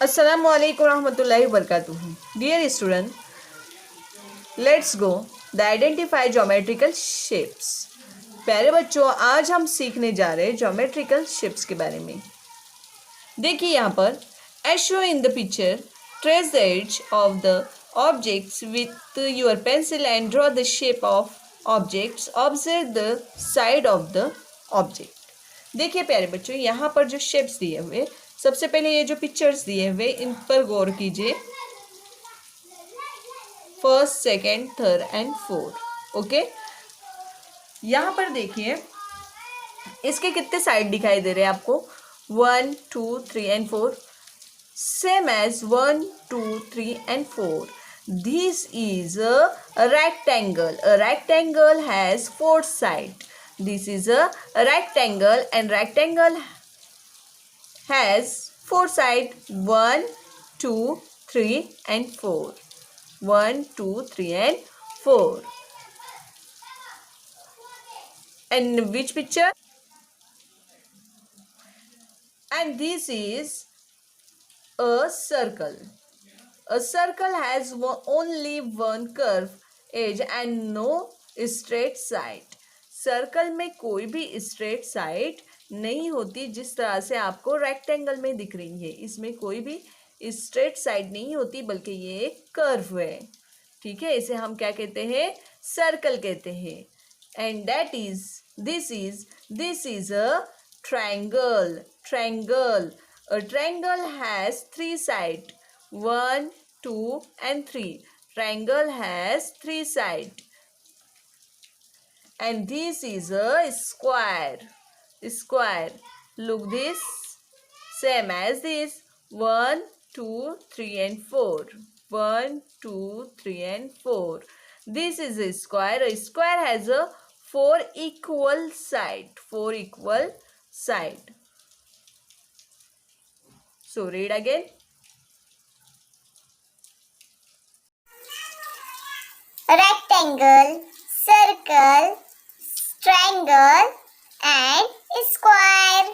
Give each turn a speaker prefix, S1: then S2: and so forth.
S1: Assalamu alaikum warahmatullahi wabarakatuh. Dear student, let's go. The identify geometrical shapes. प्यारे बच्चों, आज हम सीखने जा रहे हैं ज्योमेट्रिकल शेप्स के बारे में। देखिए यहाँ पर as shown in the picture, trace the edge of the objects with your pencil and draw the shape of objects. Observe the side of the object. देखिए प्यारे बच्चों, यहाँ पर जो शेप्स दिए हुए, सबसे पहले ये जो पिक्चर्स दिए हुए इन पर गौर कीजिए। First, second, third and fourth. Okay, यहाँ पर देखिए इसके कितने साइड दिखाई दे रहे हैं आपको? 1, 2, 3 and 4, same as 1, 2, 3 and 4. This is a rectangle. A rectangle has 4 sides. This is a rectangle and rectangle has 4 sides. 1, 2, 3 and 4. 1, 2, 3 and 4. And which picture? And this is a circle. A circle has only one curve edge and no straight side. Circle में कोई भी straight side नहीं होती, जिस तरह से आपको rectangle में दिख रही है। इसमें कोई भी स्ट्रेट साइड नहीं होती, बल्कि ये एक कर्व है। ठीक है, इसे हम क्या कहते हैं? सर्कल कहते हैं। And that is this is a triangle. A triangle has 3 sides. 1, 2 and 3. Triangle has 3 sides. And this is a square. Look this. Same as this. 1, 2, 3 and 4. 1, 2, 3 and 4. This is a square. A square has a 4 equal side. So read again.
S2: Rectangle, circle, triangle and square.